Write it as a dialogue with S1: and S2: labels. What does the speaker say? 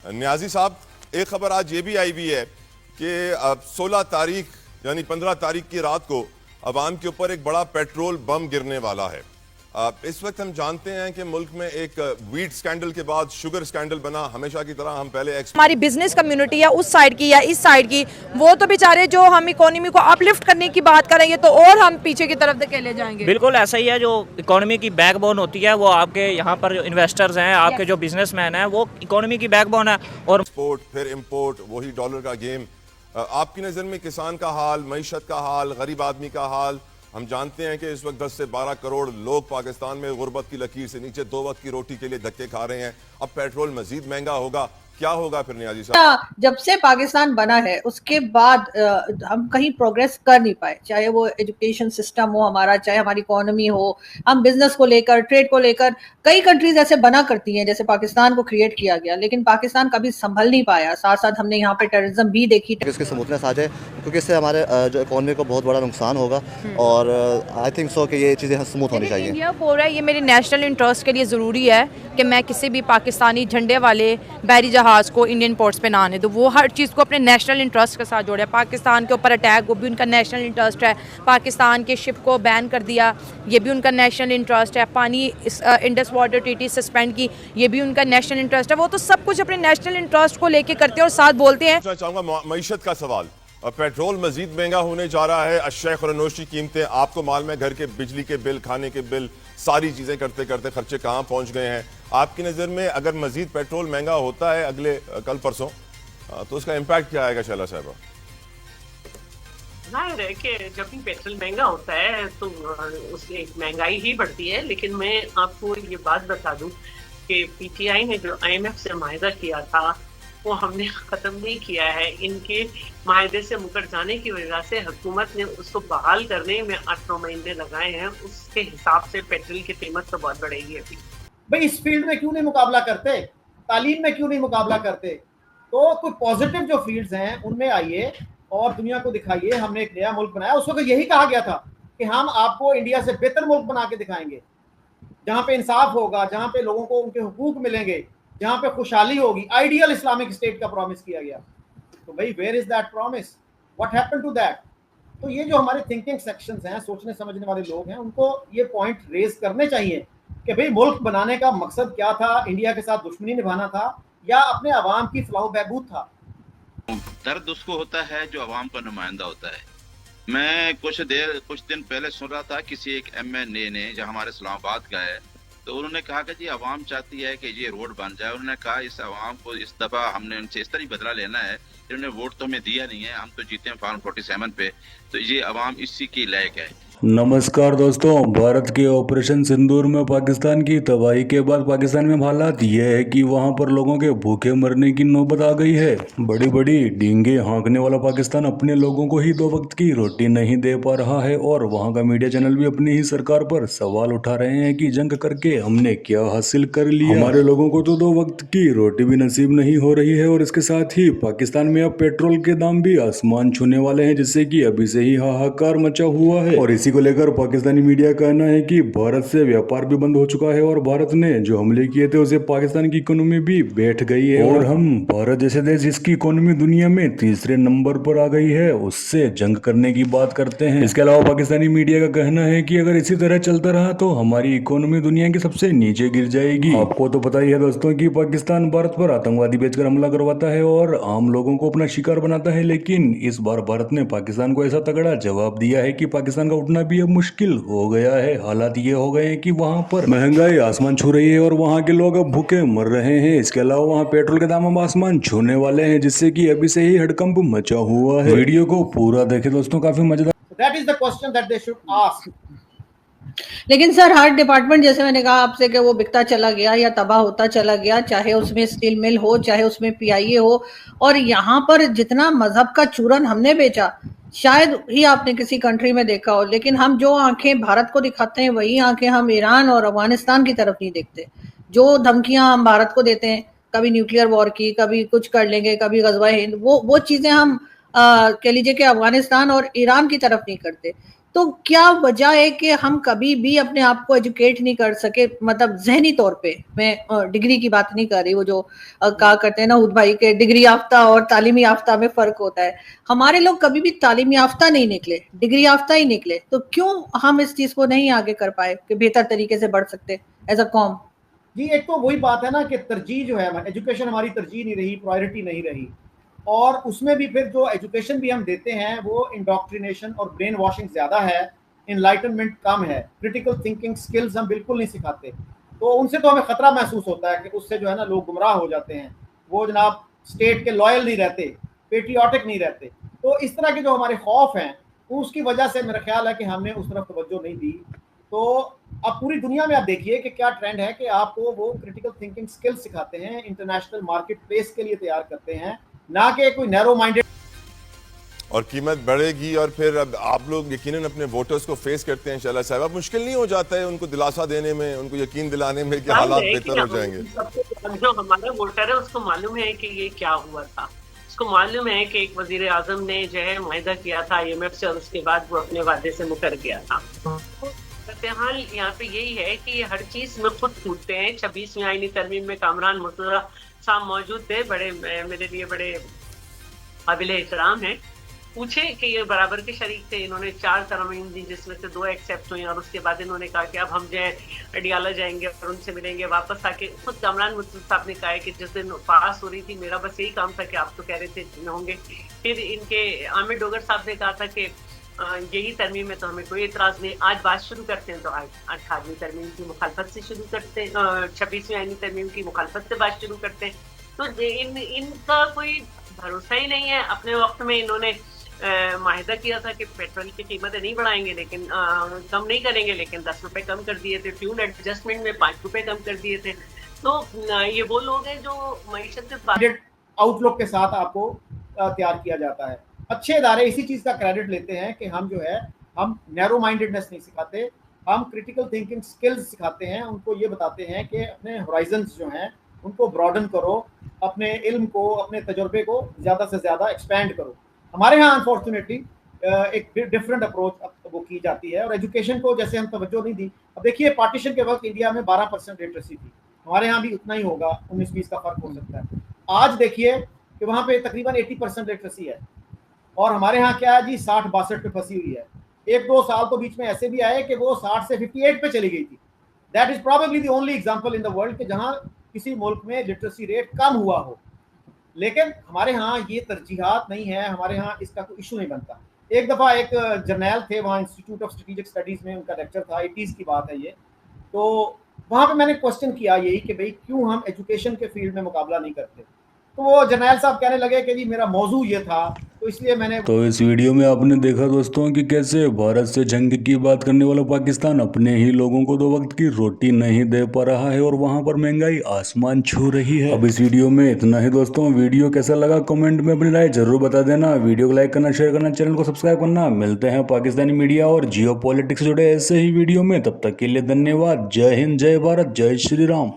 S1: न्याजी साहब, एक खबर आज ये भी आई हुई है कि 16 तारीख यानी 15 तारीख की रात को अवाम के ऊपर एक बड़ा पेट्रोल बम गिरने वाला है। इस वक्त हम जानते हैं कि मुल्क में एक वीट स्कैंडल के बाद शुगर स्कैंडल बना। हमेशा की तरह हम पहले
S2: हमारी बिजनेस कम्युनिटी या उस साइड की या इस साइड की, वो तो बेचारे जो हम इकोनॉमी को अपलिफ्ट करने की बात करेंगे तो और हम पीछे की तरफ धकेले जाएंगे।
S3: बिल्कुल ऐसा ही है। जो इकोनॉमी की बैकबोन होती है वो आपके यहाँ पर जो इन्वेस्टर्स हैं, आपके जो बिजनेसमैन हैं, वो इकोनॉमी की बैकबोन है। और
S1: एक्सपोर्ट फिर इंपोर्ट, वही डॉलर का गेम। आपकी नज़र में किसान का हाल, मईशत का हाल, गरीब आदमी का हाल, हम जानते हैं कि इस वक्त 10 से 12 करोड़ लोग पाकिस्तान में गुर्बत की लकीर से नीचे 2 वक्त की रोटी के लिए धक्के खा रहे हैं। अब पेट्रोल मजीद महंगा होगा, क्या होगा फिर न्याजी साहब?
S4: जब से पाकिस्तान बना है उसके बाद हम कहीं प्रोग्रेस कर नहीं पाए, चाहे वो एजुकेशन सिस्टम हो हमारा, चाहे हमारी इकोनॉमी हो, हम बिजनेस को लेकर, ट्रेड को लेकर। कई कंट्रीज ऐसे बना करती हैं जैसे पाकिस्तान को क्रिएट किया गया, लेकिन पाकिस्तान कभी संभल नहीं पाया। साथ साथ हमने यहाँ पे टेररिज्म भी देखी।
S5: इसकी स्मूथनेस आ जाए क्योंकि इससे हमारे जो इकोनॉमी को बहुत बड़ा नुकसान होगा और आई थिंक सो कि ये चीज़ें स्मूथ होनी चाहिए।
S2: इंडिया बोल रहा है ये मेरे नेशनल इंटरेस्ट के लिए ज़रूरी है कि मैं किसी भी पाकिस्तानी झंडे वाले बहरी जहाज़ को इंडियन पोर्ट्स पे ना आने दो। वो हर चीज़ को अपने नेशनल इंटरेस्ट के साथ जोड़े। पाकिस्तान के ऊपर अटैक, वो भी उनका नेशनल इंटरेस्ट है। पाकिस्तान के शिप को बैन कर दिया, ये भी उनका नेशनल इंटरेस्ट है। पानी इंडस वाटर ट्रीटी सस्पेंड की, ये भी उनका नेशनल इंटरेस्ट है। वो तो सब कुछ अपने नेशनल इंटरेस्ट को लेके करते हैं और साथ बोलते हैं।
S1: मैं चाहूँगा मईशत का सवाल। पेट्रोल मजीद महंगा होने जा रहा है, अशिया खुरानोशी कीमतें, आपको मालूम है घर के बिजली के बिल, खाने के बिल, सारी चीज़ें करते करते खर्चे कहाँ पहुँच गए हैं। आपकी नज़र में अगर मजीद पेट्रोल महंगा होता है अगले कल परसों, तो उसका इम्पैक्ट क्या आएगा शैला साहबा?
S6: जाहिर है कि जब भी पेट्रोल महंगा होता है तो उससे महंगाई ही बढ़ती है। लेकिन मैं आपको ये बात बता दूं कि पीटीआई ने जो आईएमएफ से माहिदा किया था वो हमने ख़त्म नहीं किया है। इनके माहिदे से मुकर जाने की वजह से हुकूमत ने उसको बहाल करने में 8-9 महीने लगाए हैं। उसके हिसाब से पेट्रोल की कीमत तो बहुत बढ़ेगी अभी।
S7: भाई इस फील्ड में क्यों नहीं मुकाबला करते, तालीम में क्यों नहीं मुकाबला करते? तो कुछ पॉजिटिव जो फील्ड्स हैं उनमें आइए और दुनिया को दिखाइए हमने एक नया मुल्क बनाया। उस वक्त यही कहा गया था कि हम आपको इंडिया से बेहतर मुल्क बना के दिखाएंगे, जहां पे इंसाफ होगा, जहां पे लोगों को उनके हुकूक मिलेंगे, जहां पे खुशहाली होगी। आइडियल इस्लामिक स्टेट का प्रॉमिस किया गया। तो भाई where is that promise, what happened to that? तो ये जो हमारे थिंकिंग सेक्शंस हैं, सोचने समझने वाले लोग हैं, उनको ये पॉइंट रेज करने चाहिए कि भाई मुल्क बनाने का मकसद क्या था? इंडिया के साथ दुश्मनी निभाना था या अपने अवाम की फलाह बहबूद था?
S8: दर्द उसको होता है जो अवाम का नुमाइंदा होता है। मैं कुछ दिन पहले सुन रहा था किसी एक एमएनए ने जो हमारे इस्लामाबाद का है, तो उन्होंने कहा कि जी अवाम चाहती है कि ये रोड बन जाए। उन्होंने कहा इस अवाम को इस दफा हमने उनसे इस तरह बदला लेना है, इन्होंने वोट तो हमें दिया नहीं है, हम तो जीते हैं फॉर्म 47 पे, तो ये अवाम इसी की लायक है।
S9: नमस्कार दोस्तों, भारत के ऑपरेशन सिंदूर में पाकिस्तान की तबाही के बाद पाकिस्तान में हालात ये है कि वहां पर लोगों के भूखे मरने की नौबत आ गई है। बड़ी बड़ी डींगे हाँकने वाला पाकिस्तान अपने लोगों को ही 2 वक्त की रोटी नहीं दे पा रहा है और वहां का मीडिया चैनल भी अपनी ही सरकार पर सवाल उठा रहे हैं कि जंग करके हमने क्या हासिल कर लिया। हमारे लोगों को तो 2 वक्त की रोटी भी नसीब नहीं हो रही है और इसके साथ ही पाकिस्तान में अब पेट्रोल के दाम भी आसमान छूने वाले हैं, जिससे कि अभी से ही हाहाकार मचा हुआ है। और इसी को लेकर पाकिस्तानी मीडिया का कहना है कि भारत से व्यापार भी बंद हो चुका है और भारत ने जो हमले किए थे उसे पाकिस्तान की इकोनॉमी भी बैठ गई है और हम भारत जैसे देश जिसकी इकोनॉमी दुनिया में तीसरे नंबर पर आ गई है उससे जंग करने की बात करते हैं। इसके अलावा पाकिस्तानी मीडिया का कहना है कि अगर इसी तरह चलता रहा तो हमारी इकोनॉमी दुनिया की सबसे नीचे गिर जाएगी। आपको तो पता ही है दोस्तों कि पाकिस्तान भारत पर आतंकवादी भेजकर हमला करवाता है और आम लोगों को अपना शिकार बनाता है, लेकिन इस बार भारत ने पाकिस्तान को ऐसा तगड़ा जवाब दिया है कि पाकिस्तान का उठना भी अब मुश्किल हो गया है। हालात ये हो गए हैं कि वहां पर महंगाई आसमान छू रही है और वहां के लोग अब भूखे मर रहे हैं। इसके अलावा वहां पेट्रोल के दाम अब आसमान छूने वाले हैं, जिससे कि अभी से ही हड़कंप मचा हुआ है। वीडियो को पूरा देखें दोस्तों, काफी मजेदार।
S7: That is the question that they should ask.
S4: लेकिन सर हर डिपार्टमेंट, जैसे मैंने कहा आपसे, कि वो बिकता चला गया या तबाह होता चला गया, चाहे उसमें स्टील मिल हो, चाहे उसमें पीआईए हो। और यहाँ पर जितना मजहब का चूरन हमने बेचा शायद ही आपने किसी कंट्री में देखा हो, लेकिन हम जो आंखें भारत को दिखाते हैं वही आंखें हम ईरान और अफगानिस्तान की तरफ नहीं देखते। जो धमकियां हम भारत को देते हैं, कभी न्यूक्लियर वॉर की, कभी कुछ कर लेंगे, कभी गजवा हिंद, वो चीजें हम कह लीजिए कि अफगानिस्तान और ईरान की तरफ नहीं करते। तो क्या वजह है कि हम कभी भी अपने आप को एजुकेट नहीं कर सके, मतलब जहनी तौर पे? मैं डिग्री की बात नहीं कर रही, वो जो कहा करते हैं ना उद भाई के डिग्री याफ्ता और तालीमी याफ्ता में फर्क होता है। हमारे लोग कभी भी तालीमी याफ्ता नहीं निकले, डिग्री याफ्ता ही निकले, तो क्यों हम इस चीज को नहीं आगे कर पाए कि बेहतर तरीके से बढ़ सकते एज अ कॉम?
S7: जी, एक तो वही बात है ना कि तरजीह जो है, एजुकेशन हमारी तरजीह नहीं रही, प्रायोरिटी नहीं रही। और उसमें भी फिर जो एजुकेशन भी हम देते हैं वो इंडोक्ट्रिनेशन और ब्रेन वॉशिंग ज़्यादा है, इनलाइटनमेंट कम है, क्रिटिकल थिंकिंग स्किल्स हम बिल्कुल नहीं सिखाते। तो उनसे तो हमें ख़तरा महसूस होता है कि उससे जो है ना लोग गुमराह हो जाते हैं, वो जनाब स्टेट के लॉयल नहीं रहते, पेट्रियाटिक नहीं रहते। तो इस तरह के जो हमारे खौफ हैं उसकी वजह से मेरा ख्याल है कि हमने उस तरफ तवज्जो नहीं दी। तो अब पूरी दुनिया में आप देखिए कि क्या ट्रेंड है कि आपको वो क्रिटिकल थिंकिंग स्किल्स सिखाते हैं, इंटरनेशनल मार्केट प्लेस के लिए तैयार करते हैं, ना कि कोई नैरो माइंडेड।
S1: और कीमत बढ़ेगी और फिर अब आप लोग यकीनन अपने वोटर्स को फेस करते हैं इंशाल्लाह साहब, अब मुश्किल नहीं हो जाता है उनको दिलासा देने में, उनको यकीन दिलाने में कि हालात बेहतर हो जाएंगे?
S6: जो हमारा वोटर है उसको मालूम है कि ये क्या हुआ था, उसको मालूम है कि एक वजीर आजम ने जो है मुआहदा किया था IMF से और उसके बाद वो अपने वादे से मुकर गया था। हाल यहाँ पे यही है कि ये हर चीज में खुद टूटते हैं। 26वीं आईनी तरमीम में कामरान मुर्तजा साहब मौजूद थे, बड़े मेरे लिए बड़े काबिल एहतराम है। पूछे कि ये बराबर के शरीक थे, इन्होंने 4 तरमीम दी जिसमें से 2 एक्सेप्ट हुई और उसके बाद इन्होंने कहा कि अब हम जो है अडियाला जाएंगे और उनसे मिलेंगे। वापस आके खुद कामरान मुर्तजा साहब ने कहा है कि जिस दिन पास हो रही थी मेरा बस यही काम था कि आप तो कह रहे थे होंगे। फिर इनके आमिर डोगर साहब ने कहा था कि यही तरमीम में तो हमें कोई इतराज नहीं। आज बात शुरू करते हैं तो आज 18वीं तरमीम की मुखालफत से शुरू करते हैं, 26वीं आईनी तरमीम की मुखालफत से बात शुरू करते हैं। तो इनका कोई भरोसा ही नहीं है। अपने वक्त में इन्होंने माहिदा किया था कि पेट्रोल की कीमतें नहीं बढ़ाएंगे, लेकिन कम नहीं करेंगे, लेकिन 10 रुपए कम कर दिए थे। फ्यूल एडजस्टमेंट में 5 रुपए कम कर दिए थे। तो ये वो लोग हैं जो मईशत से
S7: आउटलुक के साथ आपको तैयार किया जाता है। अच्छे इदारे इसी चीज़ का क्रेडिट लेते हैं कि हम जो है हम नैरो माइंडेडनेस नहीं सिखाते, हम क्रिटिकल थिंकिंग स्किल्स सिखाते हैं। उनको ये बताते हैं कि अपने होराइजन्स जो हैं उनको ब्रॉडन करो, अपने इल्म को, अपने तजुर्बे को ज़्यादा से ज़्यादा एक्सपैंड करो। हमारे यहाँ अनफॉर्चुनेटली एक डिफरेंट अप्रोच वो की जाती है और एजुकेशन को जैसे हम तवज्जो नहीं दी। अब देखिए पार्टीशन के वक्त इंडिया में 12% लिटरेसी थी, हमारे यहाँ भी उतना ही होगा, 19-20 का फर्क हो सकता है। आज देखिए कि वहाँ पे तकरीबन 80% लिटरेसी है और हमारे यहाँ क्या है जी 60-62 पे फंसी हुई है। 1-2 साल तो बीच में ऐसे भी आए कि वो 60 से 58 पे चली गई थी। That is probably the only example in the world कि जहाँ किसी मुल्क में लिटरेसी रेट कम हुआ हो। लेकिन हमारे यहाँ ये तरजीहात नहीं है, हमारे यहाँ इसका कोई इशू नहीं बनता। एक दफ़ा एक जर्नैल थे वहाँ इंस्टीट्यूट ऑफ स्ट्रेटेजिक स्टडीज़ में, उनका लेक्चर था, 80s की बात है ये। तो वहाँ पे मैंने क्वेश्चन किया यही कि भाई क्यों हम एजुकेशन के फील्ड में मुकाबला नहीं करते। तो वो जर्नैल साहब कहने लगे कि जी मेरा मौजू ये था तो इसलिए मैंने।
S9: तो इस वीडियो में आपने देखा दोस्तों कि कैसे भारत से जंग की बात करने वाला पाकिस्तान अपने ही लोगों को 2 वक्त की रोटी नहीं दे पा रहा है और वहां पर महंगाई आसमान छू रही है। अब इस वीडियो में इतना ही दोस्तों। वीडियो कैसा लगा कमेंट में अपनी राय जरूर बता देना। वीडियो को लाइक करना, शेयर करना, चैनल को सब्सक्राइब करना। मिलते हैं पाकिस्तानी मीडिया और जियो पॉलिटिक्स जुड़े ऐसे ही वीडियो में। तब तक के लिए धन्यवाद। जय हिंद, जय भारत, जय श्री राम।